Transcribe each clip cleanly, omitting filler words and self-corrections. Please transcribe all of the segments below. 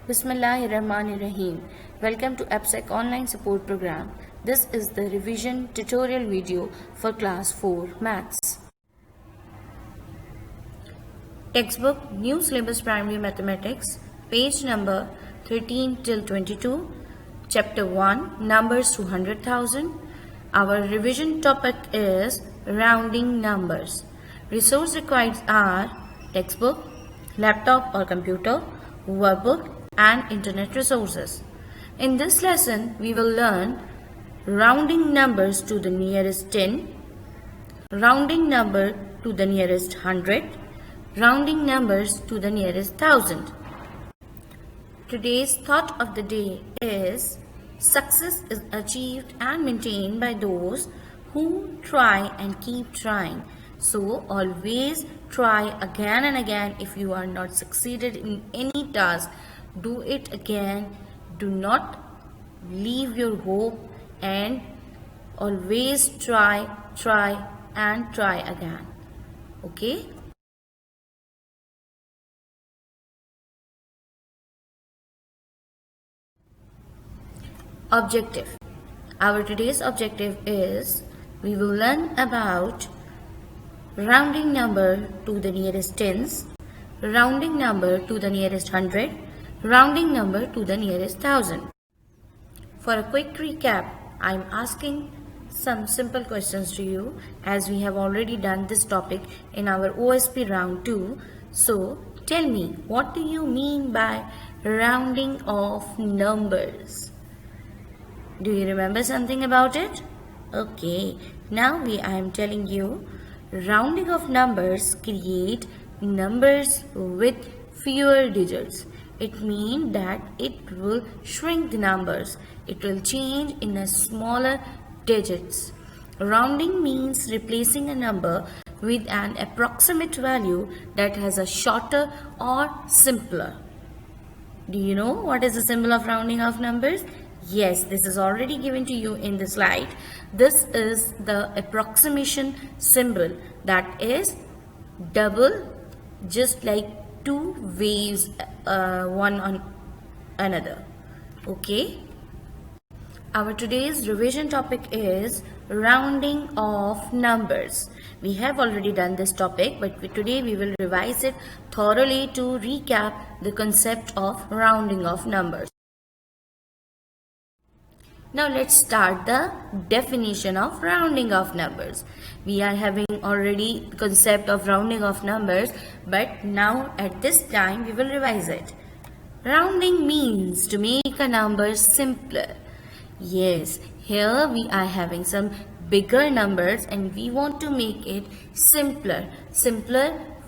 Bismillahirrahmanirrahim. Welcome to AppSec Online Support Program. This is the revision tutorial video for Class 4 Maths. Textbook New Syllabus Primary Mathematics, page number 13 till 22, Chapter 1, Numbers to 100,000. Our revision topic is rounding numbers. Resource required are textbook, laptop or computer, workbook, and internet resources. In this lesson, we will learn rounding numbers to the nearest 10, rounding number to the nearest 100, rounding numbers to the nearest 1000. Today's thought of the day is success is achieved and maintained by those who try and keep trying. So always try again and again. If you are not succeeded in any task, do it again. Do not leave your hope and always try and try again. Okay? Objective. Our today's objective is we will learn about rounding number to the nearest tens, rounding number to the nearest 100, rounding number to the nearest 1000. For a quick recap, I am asking some simple questions to you as we have already done this topic in our OSP round 2. So tell me, what do you mean by rounding of numbers? Do you remember something about it? Okay, now I am telling you, rounding of numbers create numbers with fewer digits. It means that it will shrink the numbers. It will change in a smaller digits. Rounding means replacing a number with an approximate value that has a shorter or simpler. Do you know what is the symbol of rounding of numbers? Yes, this is already given to you in the slide. This is the approximation symbol, that is double, just like two waves one on another. Okay? Our today's revision topic is rounding of numbers. We have already done this topic, but today we will revise it thoroughly to recap the concept of rounding of numbers. Now let's start the definition of rounding of numbers. We are having already concept of rounding of numbers, but now at this time we will revise it. Rounding means to make a number simpler. Yes, here we are having some bigger numbers and we want to make it simpler.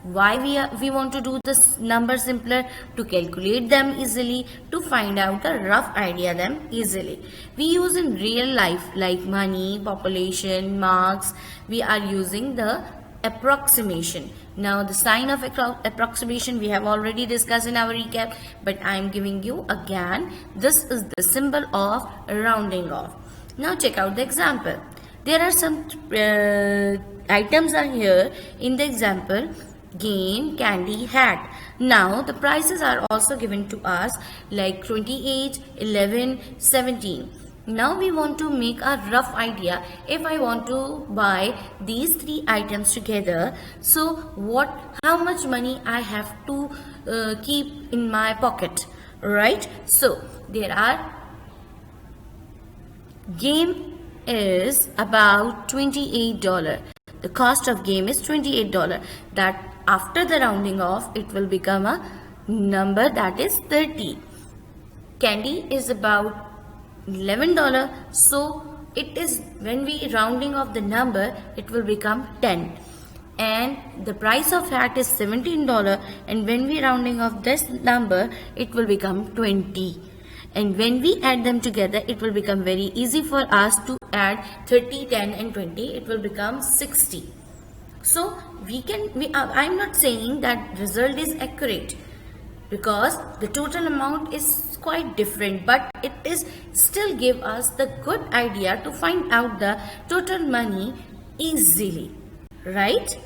Why we want to do this number simpler? To calculate them easily, to find out the rough idea them easily. We use in real life like money, population, marks. We are using the approximation. Now the sign of approximation we have already discussed in our recap, but I am giving you again. This is the symbol of rounding off. Now check out the example. There are some items are here in the example. Gain, candy, hat. Now the prices are also given to us like 28, 11, 17. Now we want to make a rough idea. If I want to buy these three items together, so how much money I have to keep in my pocket, right? So there are, game is about $28. The cost of game is $28. That after the rounding off, it will become a number that is 30. Candy is about $11. So it is, when we rounding off the number, it will become 10. And the price of hat is $17. And when we rounding off this number, it will become 20. And when we add them together, it will become very easy for us to add 30, 10 and 20. It will become 60. So I'm not saying that result is accurate because the total amount is quite different, but it is still give us the good idea to find out the total money easily, right?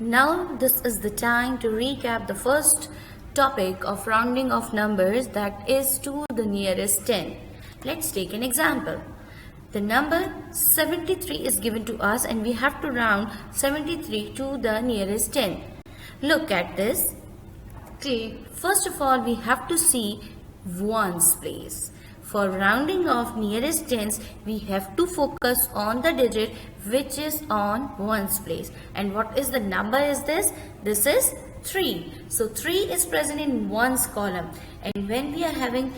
Now this is the time to recap the first topic of rounding of numbers, that is to the nearest 10. Let's take an example. The number 73 is given to us and we have to round 73 to the nearest 10. Look at this. Okay, first of all we have to see ones place. For rounding of nearest tens, we have to focus on the digit which is on ones place. And what is the number is this? This is 3. So 3 is present in ones column. And when we are having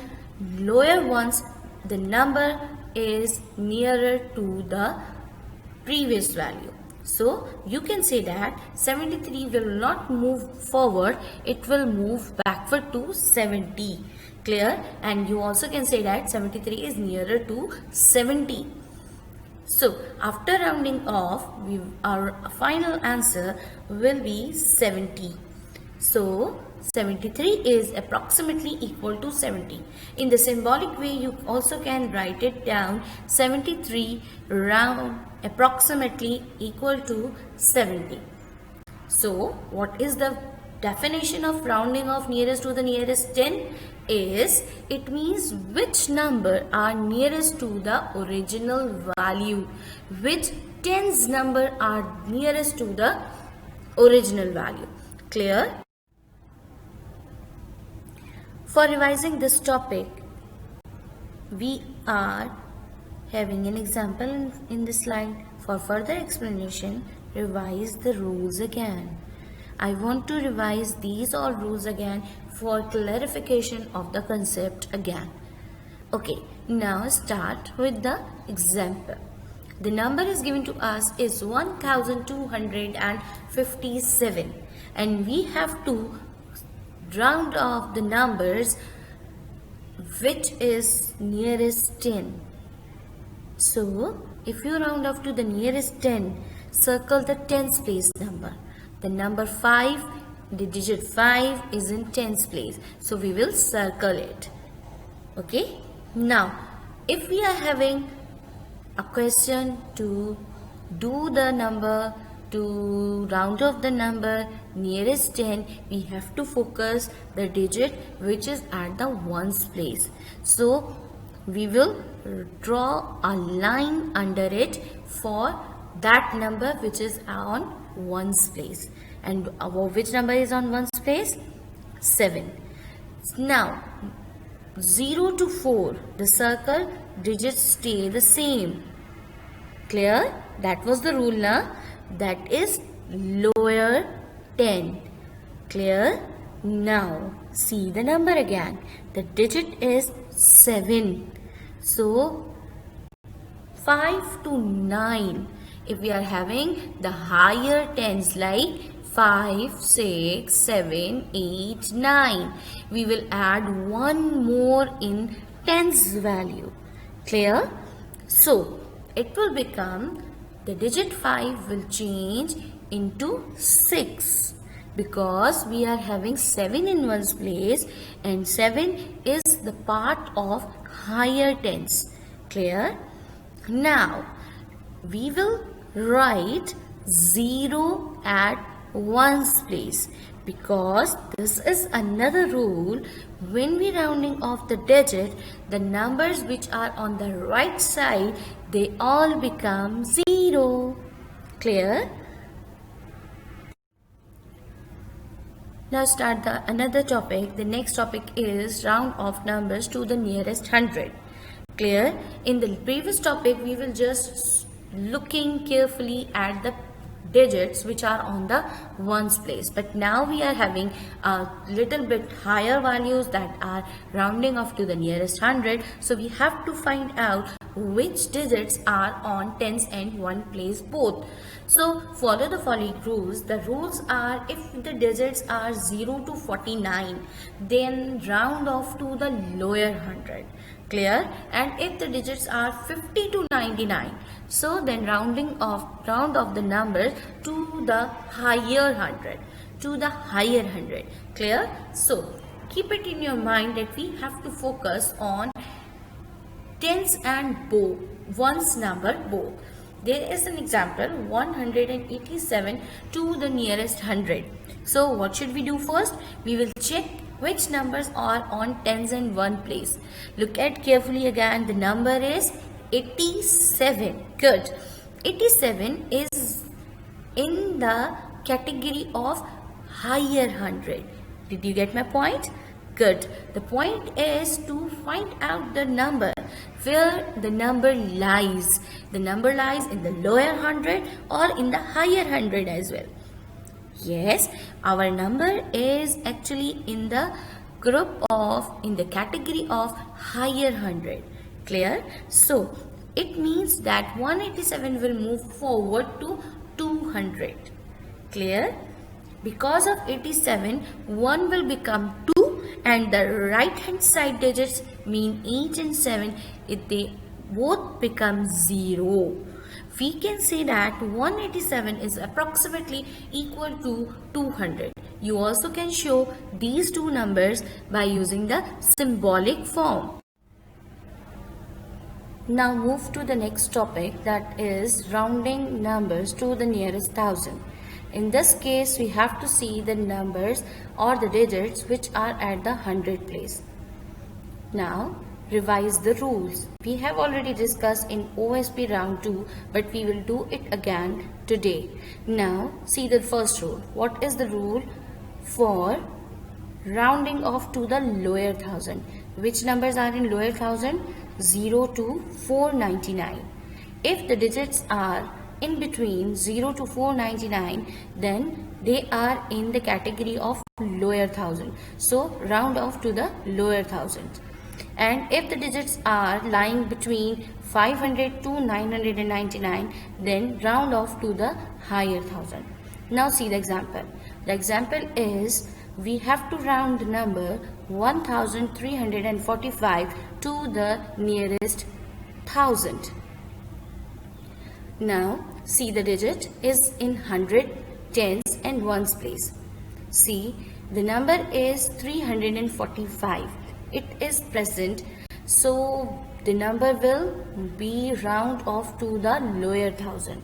lower ones, the number is nearer to the previous value. So you can say that 73 will not move forward, it will move backward to 70. Clear? And you also can say that 73 is nearer to 70. So after rounding off, our final answer will be 70. So 73 is approximately equal to 70. In the symbolic way, you also can write it down. 73 round approximately equal to 70. So what is the definition of rounding of nearest to the nearest 10? Is it means which number are nearest to the original value, which tens number are nearest to the original value. Clear? For revising this topic, we are having an example in this slide. For further explanation, revise the rules again. I want to revise these all rules again for clarification of the concept again. Okay, now start with the example. The number is given to us is 1257 and we have to round off the numbers which is nearest 10. So if you round off to the nearest 10, circle the tens place number. The number 5, the digit 5 is in tens place. So we will circle it. Okay. Now, if we are having a question to do the number, to round off the number nearest 10, we have to focus the digit which is at the ones place. So we will draw a line under it for that number which is on ones place. And which number is on ones place? 7. Now 0 to 4, the circle digits stay the same. Clear? That was the rule now. That is lower 10. Clear? Now see the number again. The digit is 7. So 5 to 9. If we are having the higher tens like 5, 6, 7, 8, 9, we will add one more in tens value. Clear? So it will become, the digit 5 will change into 6 because we are having 7 in ones place and 7 is the part of higher tens. Clear? Now we will write 0 at ones place because this is another rule. When we rounding off the digit, the numbers which are on the right side, they all become 0. Clear? Now start another topic. The next topic is round off numbers to the nearest 100. Clear? In the previous topic, we will just looking carefully at the digits which are on the ones place, but now we are having a little bit higher values that are rounding off to the nearest 100. So we have to find out which digits are on tens and one place both. So follow the following rules. The rules are, if the digits are 0 to 49, then round off to the lower 100. Clear? And if the digits are 50 to 99, so then round off the numbers to the higher 100, to the higher 100. Clear? So keep it in your mind that we have to focus on tens and ones number both. There is an example 187 to the nearest 100. So what should we do first? We will check which numbers are on tens and one place. Look at carefully again. The number is 87. Good. 87 is in the category of higher hundred. Did you get my point? Good. The point is to find out the number where the number lies. The number lies in the lower hundred or in the higher hundred as well. Yes, our number is actually in the in the category of higher hundred. Clear? So, it means that 187 will move forward to 200. Clear? Because of 87, 1 will become 2 and the right hand side digits mean 8 and 7, they both become 0. We can say that 187 is approximately equal to 200. You also can show these two numbers by using the symbolic form. Now move to the next topic, that is rounding numbers to the nearest thousand. In this case, we have to see the numbers or the digits which are at the hundred place. Now, revise the rules. We have already discussed in OSP round 2, but we will do it again today. Now, see the first rule. What is the rule for rounding off to the lower thousand? Which numbers are in lower thousand? 0 to 499. If the digits are in between 0 to 499, then they are in the category of lower thousand. So round off to the lower thousand. And if the digits are lying between 500 to 999, then round off to the higher thousand. Now see the example. The example is we have to round the number 1345 to the nearest thousand. Now see the digit is in hundred, tens and ones place. See, the number is 345. It is present, so the number will be round off to the lower thousand.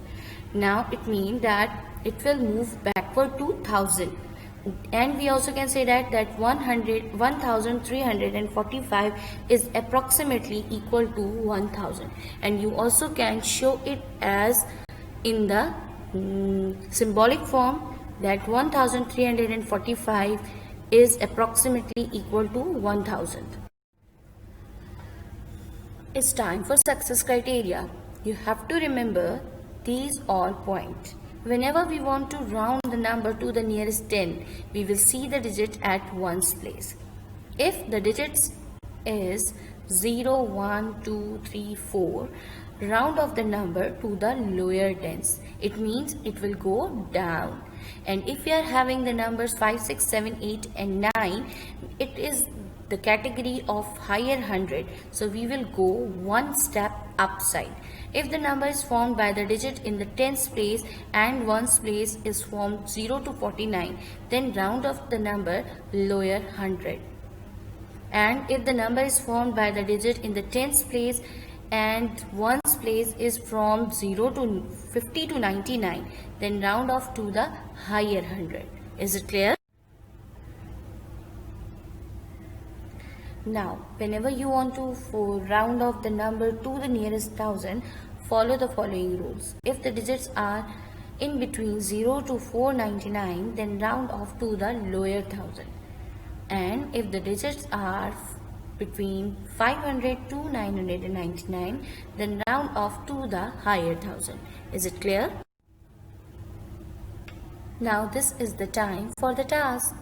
Now it means that it will move backward to 1000. And we also can say that 1345 is approximately equal to 1000. And you also can show it as in the symbolic form that 1345 is approximately equal to 1000. It's time for success criteria. You have to remember these all points. Whenever we want to round the number to the nearest 10, we will see the digit at ones place. If the digits is 0, 1, 2, 3, 4, round off the number to the lower tens. It means it will go down. And if we are having the numbers 5, 6, 7, 8 and 9, it is the category of higher hundred. So we will go one step upside. If the number is formed by the digit in the tens place and ones place is formed 0 to 49, then round off the number lower hundred. And if the number is formed by the digit in the tens place and ones place is from 0 to 50 to 99, then round off to the higher hundred. Is it clear? Now, whenever you want to round off the number to the nearest thousand, follow the following rules. If the digits are in between 0 to 499, then round off to the lower thousand. And if the digits are between 500 to 999, then round off to the higher thousand. Is it clear? Now this is the time for the task.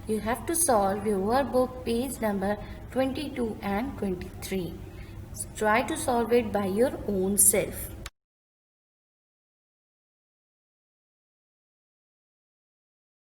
You have to solve your workbook page number 22 and 23. Try to solve it by your own self.